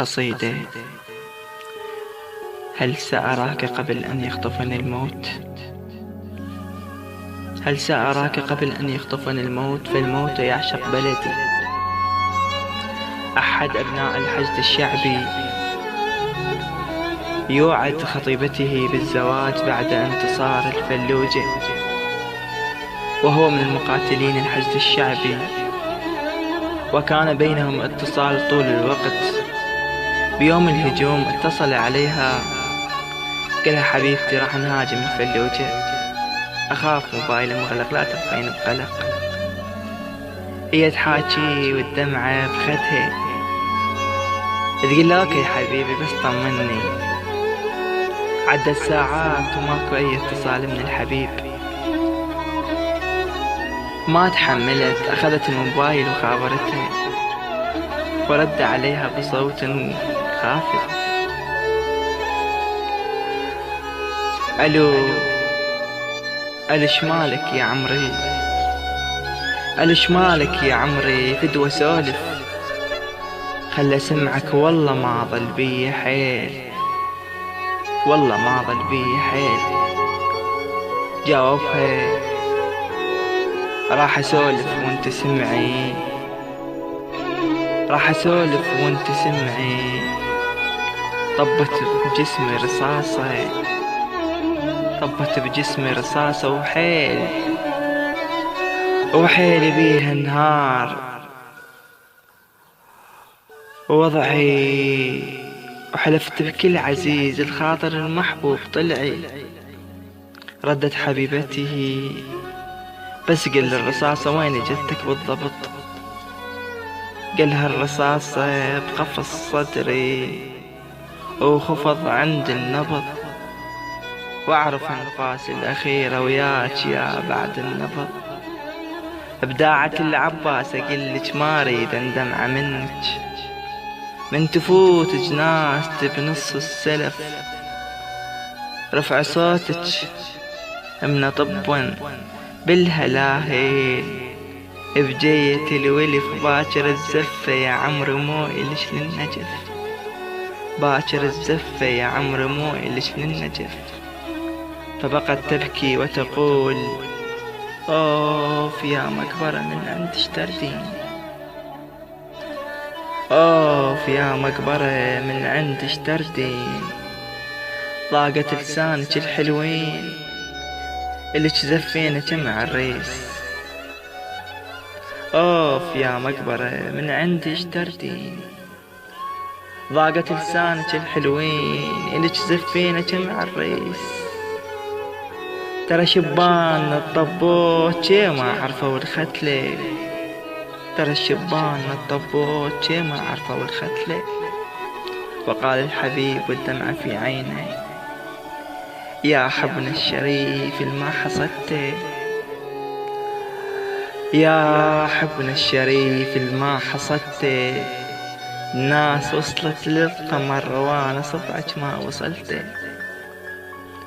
قصيدة. هل سأراك قبل أن يخطفني الموت؟ هل سأراك قبل أن يخطفني الموت؟ فالموت يعشق بلدي. أحد أبناء الحشد الشعبي يوعد خطيبته بالزواج بعد انتصار الفلوجة، وهو من المقاتلين الحشد الشعبي، وكان بينهم اتصال طول الوقت. بيوم الهجوم اتصل عليها، قالها حبيبتي راح نهاجم الفلوجة، أخاف موبايلي مغلق لا تبقين بقلق. هي تحاكي والدمعة بخدها، تقول له اوكي حبيبي بس طمني. عدت ساعات وماكو أي اتصال من الحبيب. ما تحملت، أخذت الموبايل وخابرته، ورد عليها بصوت خافت: ألو شمالك يا عمري، ألو شمالك يا عمري، فدوى سولف، خلى سمعك والله ما ظل بي حيل، والله ما ظل بي حيل. جاوبها: راح أسولف وانت سمعي، راح أسولف وانت سمعي. طبت بجسمي رصاصة، طبت بجسمي رصاصة، وحيل بيها النهار، ووضعي وحلفت بكل عزيز الخاطر المحبوب طلعي. ردت حبيبته: بس قل الرصاصة وين جتك بالضبط؟ قالها: الرصاصة بقفص صدري وخفض عند النبض، واعرف انفاسي الأخيرة وياك يا بعد النبض. بداعة العباس اقلك ما اريد اندمع منك، من تفوت جنازتي بنص السلف، رفع صوتك من طبا بالهلاهيل، بجية الولف باكر الزفة يا عمري مو إلش للنجف، باكر الزفة يا عمري مو إلش للنجف. فبقت تبكي وتقول: أوف يا مقبرة من عند اشتردين، أوف يا مقبرة من عند اشتردين. ضاقت لسانك الحلوين اللي زفينك مع الريس، أوف يا مقبرة من عندي اشتردين. ضاقت لسانك الحلوين اللي زفينك مع الريس. ترى شبان الطبوت شي ما عرفوا الختلة، ترى الشبان الطبوت شي ما عرفوا الختلة. وقال الحبيب والدمع في عينه: يا حبنا الشريف الما حصدته، يا حبنا الشريف الما حصدته. الناس وصلت للقمر وانا صبعك ما وصلته،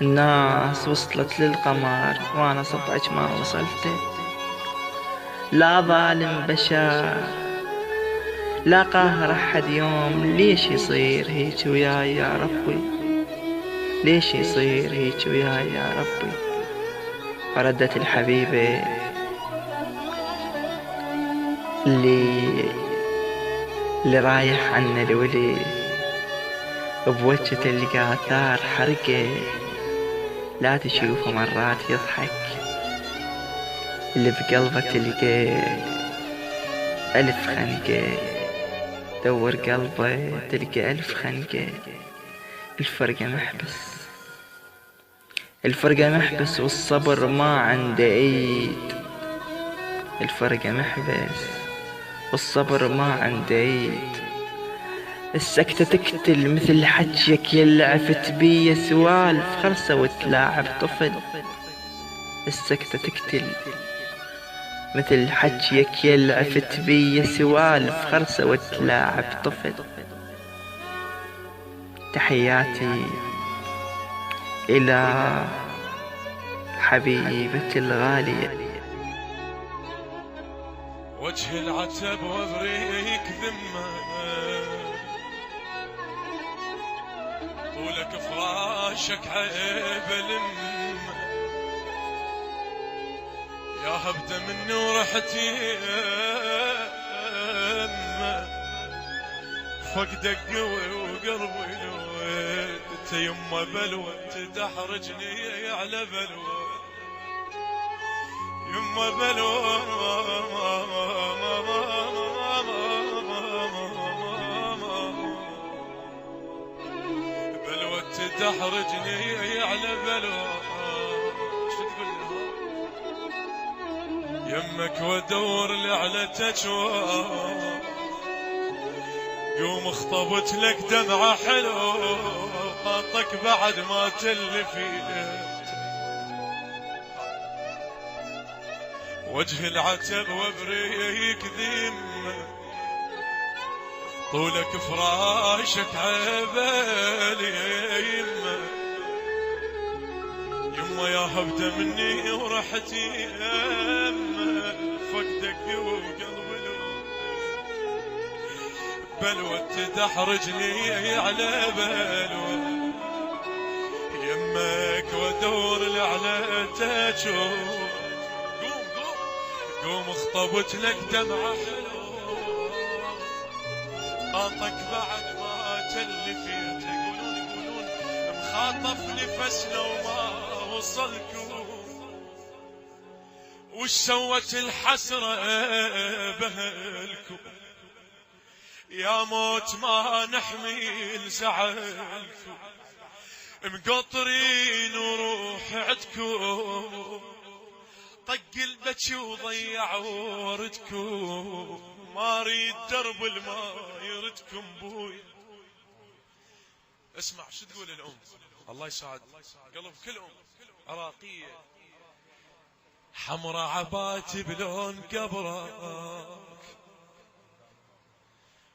الناس وصلت للقمر وانا صبعك ما وصلته. لا ظالم بشر لا قاهر احد يوم، ليش يصير هيك وياي يا ربي، ليش يصير هيك وياي يا ربي. فردت الحبيبة اللي رايح عنا الولي، بوجهه تلقى آثار حرقة، لا تشوفه مرات يضحك، اللي بقلبه تلقى ألف خنقة، دور قلبه تلقى ألف خنقة. الفرقة محبس، الفرقة محبس والصبر ما عنده ايد، الفرقة محبس والصبر ما عنده ايد. السكتة تقتل مثل حجيك يلي عفت بيه سوالف، خرسة وتلاعب طفل. السكتة تقتل مثل حجيك يلي عفت بيه سوالف، خرسة وتلاعب طفل. تحياتي إلى حبيبتي الغالية. وجه العتب وبريك ذمة، فراشك عيب الام، يا هبده مني ورحتي فقدك قوي وقلبي لويت، يما بلوى تحرجني على بلوى، يما بلوى بلوى تحرجني على بلوى. شو تقول لها يمك وادور لعلتك قوم اخطبت لك دمعة حلو قاطك بعد ما تلفيت، وجه العتب وبريك ذم طولك فراشك عبالي يما، يما يا هبده مني ورحتي يما فقدك وقلبي بلوى تحرجني على بلوى، يمك وادور لعلتك قوم قوم قوم اخطبت لك دمعة حلو قاطك بعد ما تلفيت، يقولون مخاطف نفسنا وما وصلكم، وش سوت الحسرة بهلكم، يا موت ما نحمل زعلكم، مقطرين وروح عدكم، طق البكي وضيع وردكم، ما اريد درب الما يردكم بوي. اسمع شو تقول الام، الله يسعد قلب كل ام عراقية، حمرا عباتي بلون قبرك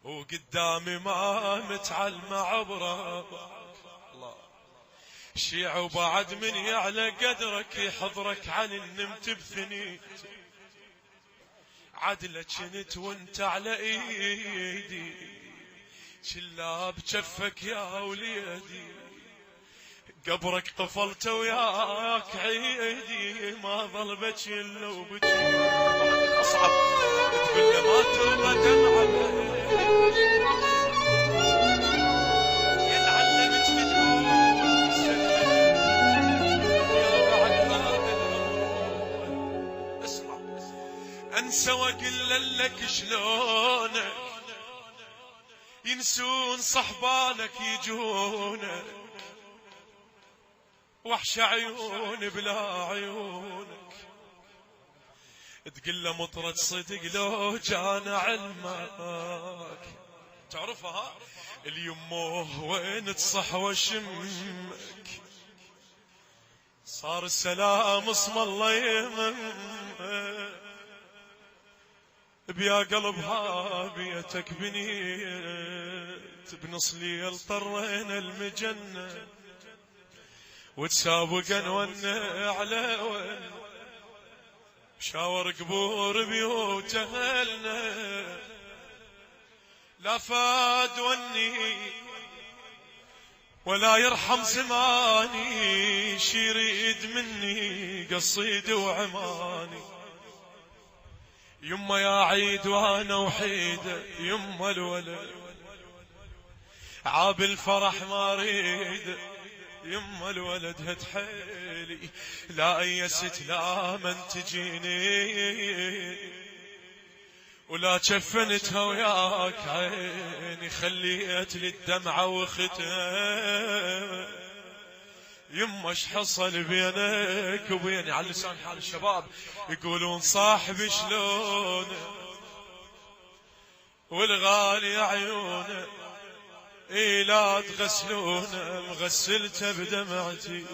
وقدامي ما متعلمة عبرك، الله شيع وبعد من يعلى قدرك يحضرك عن النمت بثنيت، عدلة كنت وانت على ايدي شلا بجفك يا وليدي، قبرك طفلت وياك عيدي ما ظل بكي الا وبكي، بعد الاصعب تقول له ما ترضى دمعة يلعلمت بدون يا بعد هذا الأول. اسمع انسى واقول لك شلونك ينسون صحبانك يجونك، وحش عيون بلا عيونك، تقل له مطرد صدق لو جان علمك، تعرفها اليمه وين تصح وشمك، صار السلام اسم الله يمك، بيا قلبها بيتك بنيت بنص ليل طرينا المجنة وتسابقن ون على ون، شاور قبور بيوت اهلنا لا فاد وني ولا يرحم زماني، شيريد مني قصيد وعماني، يما يا عيد وانا وحيدة، يما الولد عاب الفرح ما اريد، يما الولد هد حيلي لا ايست لا من تجيني، ولا جفنتها وياك عيني خليت لي الدمعة وختها، يما اش حصل بينك وبيني، على لسان حال الشباب يقولون صاحبي شلونه والغالي عيونه، اي لا تغسلونه مغسلته بدمعتي،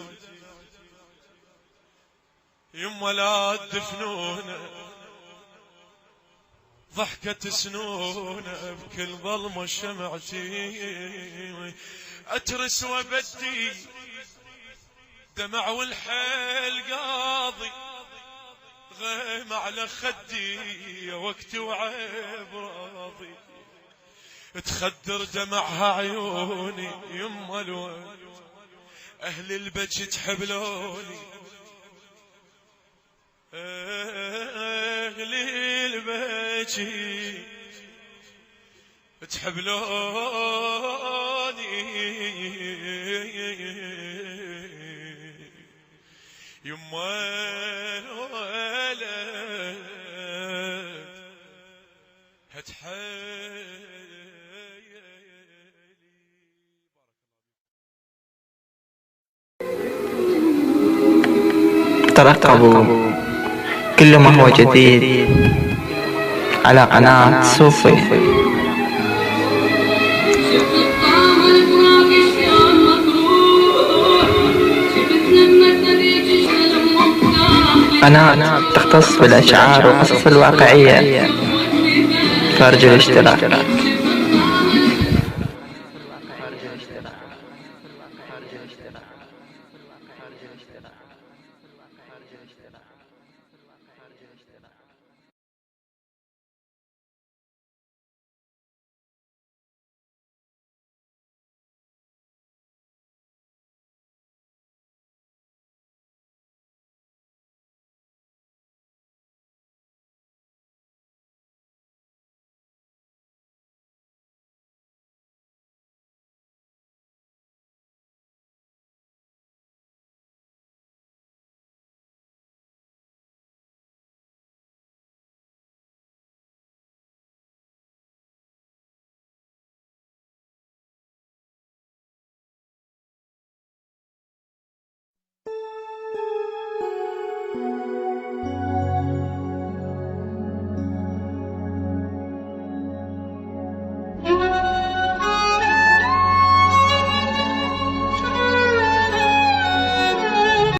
يما لا تدفنونه ضحكة سنونه بكل ظلمة شمعتي، اترس وبدي دمع والحيل قاضي غيم على خدي وقت وعيب راضي، تخدر دمعها عيوني يما الولد أهل البج تحبلوني، أهل البج تحبلوني، يما الولد هتحيلي. ترقبوا كل ما هو جديد على قناة صوفي. قناة تختص بالأشعار والقصص الواقعية، فارجو الاشتراك.